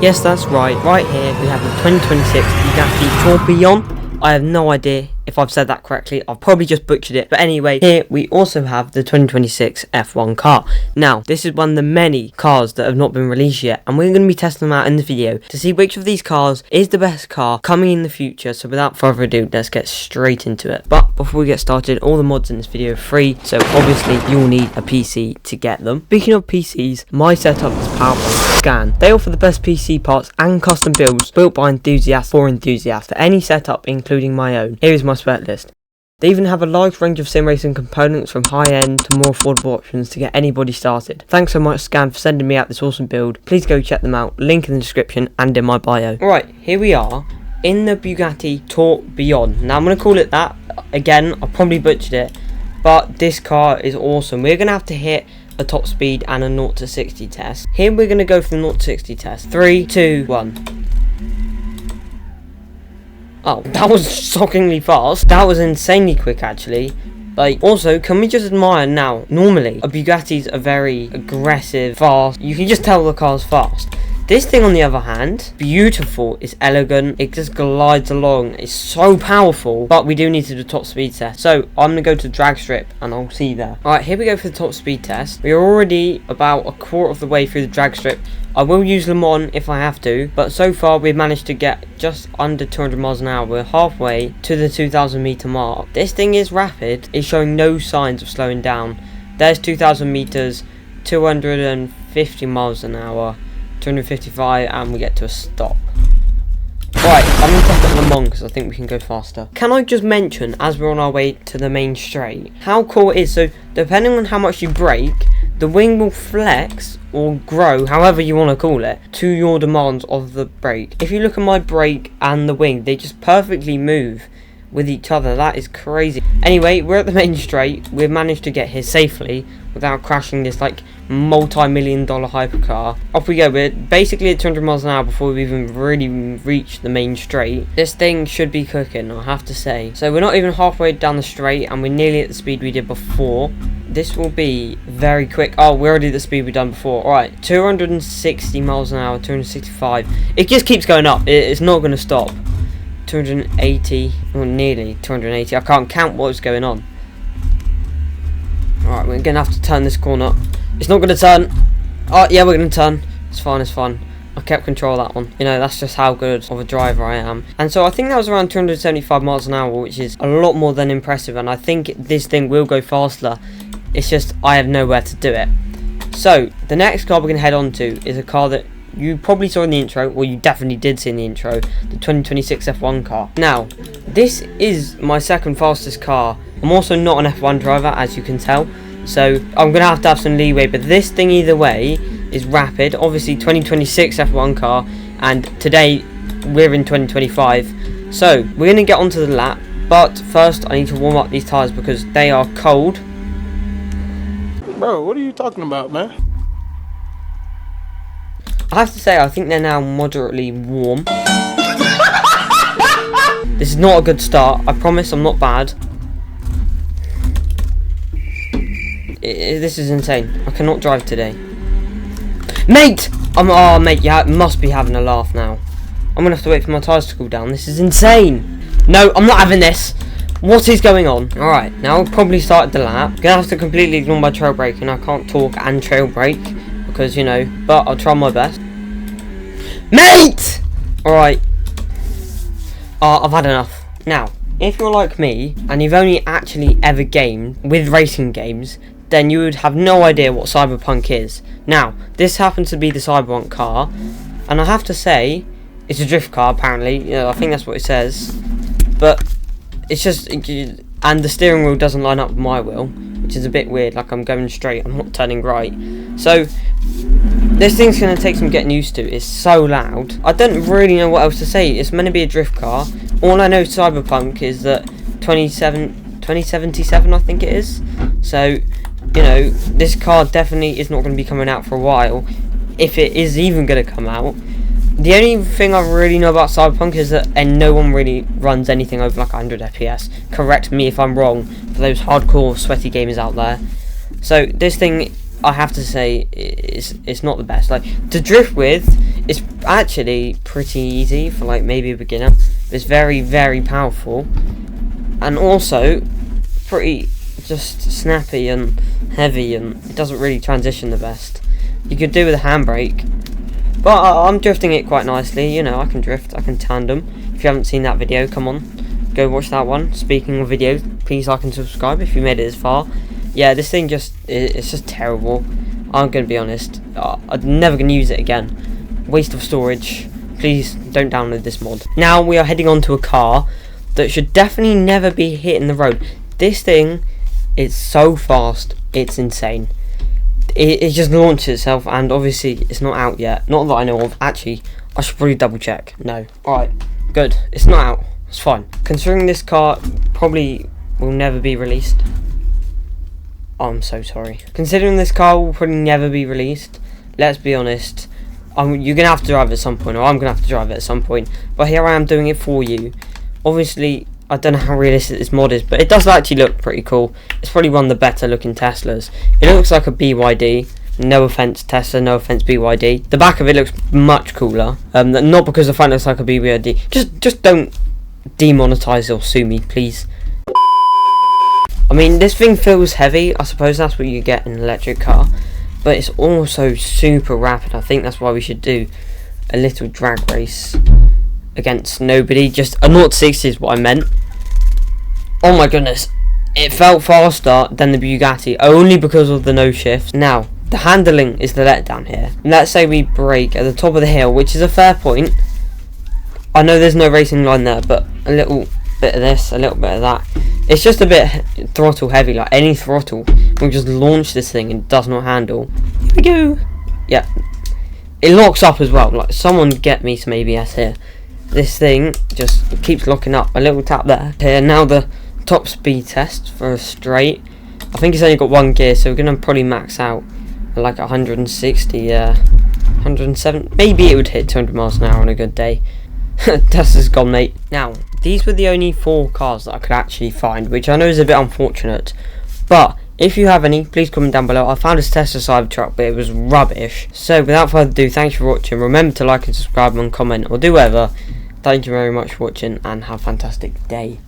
Yes, that's right. Right here we have the 2026 Bugatti Tourbillon. I have no idea if I've said that correctly. I've probably just butchered it. But anyway, here we also have the 2026 F1 car. Now, this is one of the many cars that have not been released yet, and we're going to be testing them out in the video to see which of these cars is the best car coming in the future. So without further ado, let's get straight into it. But before we get started, all the mods in this video are free, so obviously you'll need a PC to get them. Speaking of PCs, my setup is powered by Scan. They offer the best PC parts and custom builds built by enthusiasts for enthusiasts for any setup, including my own. Here is my spec list. They even have a large range of sim racing components from high-end to more affordable options to get anybody started. Thanks so much Scan for sending me out this awesome build. Please go check them out, link in the description and in my bio. Alright, here we are in the Bugatti Tourbillon. Now I'm going to call it that. Again, I probably butchered it, but this car is awesome. We're going to have to hit a top speed and a 0 to 60 test. Here we're going to go for the 0 to 60 test. 3, 2, 1. Oh, that was shockingly fast. That was insanely quick, actually. Like, also, can we just admire now, normally, a Bugattis are very aggressive, fast. You can just tell the car's fast. This thing, on the other hand, beautiful, it's elegant, it just glides along, it's so powerful, but we do need to do top speed test. So, I'm going to go to drag strip, and I'll see you there. Alright, here we go for the top speed test. We're already about a quarter of the way through the drag strip. I will use Le Mans if I have to, but so far we've managed to get just under 200 miles an hour. We're halfway to the 2,000 meter mark. This thing is rapid, it's showing no signs of slowing down. There's 2,000 meters, 250 miles an hour. 255 and we get to a stop. Right, I'm going to test up Le Mans because I think we can go faster. Can I just mention, as we're on our way to the main straight, how cool it is? So depending on how much you brake, the wing will flex or grow, however you want to call it, to your demands of the brake. If you look at my brake and the wing, they just perfectly move with each other. That is crazy. Anyway, we're at the main straight. We've managed to get here safely without crashing this like multi-million-dollar hypercar. Off we go. We're basically at 200 miles an hour before we even really reach the main straight. This thing should be cooking, I have to say. So we're not even halfway down the straight and we're nearly at the speed we did before. This will be very quick. Oh, we're already at the speed we've done before. Alright, 260 miles an hour, 265. It just keeps going up. It's not going to stop. 280, or nearly 280. I can't count what's going on. Alright, we're going to have to turn this corner. It's not going to turn. Oh, yeah, we're going to turn. It's fine, it's fine. I kept control of that one. You know, that's just how good of a driver I am. And so I think that was around 275 miles an hour, which is a lot more than impressive. And I think this thing will go faster. It's just I have nowhere to do it. So, the next car we're going to head on to is a car that you probably saw in the intro, or you definitely did see in the intro, the 2026 F1 car. Now, this is my second fastest car. I'm also not an F1 driver, as you can tell, so I'm going to have some leeway, but this thing either way is rapid. Obviously 2026 F1 car, and today we're in 2025. So, we're going to get onto the lap, but first I need to warm up these tyres because they are cold. Bro, what are you talking about, man? I have to say, I think they're now moderately warm. This is not a good start. I promise I'm not bad. This is insane. I cannot drive today. Mate! Oh, mate, you must be having a laugh now. I'm going to have to wait for my tyres to cool down. This is insane. No, I'm not having this. What is going on? Alright, now I'll probably start the lap. Going to have to completely ignore my trail braking. I can't talk and trail brake. Because, you know, but I'll try my best. Mate! Alright. I've had enough. Now, if you're like me, and you've only actually ever gamed with racing games, then you would have no idea what Cyberpunk is. Now, this happens to be the Cyberpunk car, and I have to say, it's a drift car apparently. You know, I think that's what it says. But, it's just, and the steering wheel doesn't line up with my wheel, which is a bit weird, like I'm going straight, I'm not turning right. So, this thing's going to take some getting used to. It's so loud. I don't really know what else to say. It's meant to be a drift car. All I know Cyberpunk is that 2077 I think it is. So, you know, this car definitely is not going to be coming out for a while. If it is even going to come out. The only thing I really know about Cyberpunk is that no one really runs anything over like 100 FPS. Correct me if I'm wrong for those hardcore sweaty gamers out there. So this thing I have to say it's not the best. Like, to drift with, it's actually pretty easy for like maybe a beginner. It's very, very powerful, and also pretty just snappy and heavy, and it doesn't really transition the best. You could do with a handbrake, but I'm drifting it quite nicely. You know, I can drift, I can tandem. If you haven't seen that video, come on, go watch that one. Speaking of videos, please like and subscribe if you made it this far. Yeah, this thing it's just terrible. I'm gonna be honest. I'm never gonna use it again. Waste of storage. Please don't download this mod. Now we are heading on to a car that should definitely never be hitting the road. This thing is so fast, it's insane. It just launched itself, and obviously it's not out yet. Not that I know of. Actually, I should probably double check. No. Alright, good. It's not out. It's fine. Considering this car probably will never be released. Oh, I'm so sorry. Considering this car will probably never be released, let's be honest, you're going to have to drive it at some point, or I'm going to have to drive it at some point. But here I am doing it for you. Obviously, I don't know how realistic this mod is, but it does actually look pretty cool. It's probably one of the better looking Teslas. It looks like a BYD. No offense Tesla, no offense BYD. The back of it looks much cooler. Not because the front looks like a BYD. Just don't demonetize or sue me, please. I mean, this thing feels heavy. I suppose that's what you get in an electric car, but it's also super rapid. I think that's why we should do a little drag race against nobody. Just a 0 to 60 is what I meant. Oh my goodness, it felt faster than the Bugatti only because of the no shifts. Now the handling is the letdown here. Let's say we brake at the top of the hill, which is a fair point. I know there's no racing line there, but a little bit of this, a little bit of that. It's just a bit throttle heavy. Like any throttle will just launch this thing and does not handle. Here we go. Yeah, it locks up as well. Like, someone get me some ABS here. This thing just keeps locking up. A little tap there. Here, now the top speed test for a straight. I think it's only got one gear, so we're gonna probably max out at like 160. Yeah, 107. Maybe it would hit 200 miles an hour on a good day. Tesla's gone, mate. Now, these were the only 4 cars that I could actually find, which I know is a bit unfortunate, but if you have any, please comment down below. I found this Tesla Cybertruck, but it was rubbish. So without further ado, thanks for watching. Remember to like and subscribe and comment, or do whatever. Thank you very much for watching, and have a fantastic day.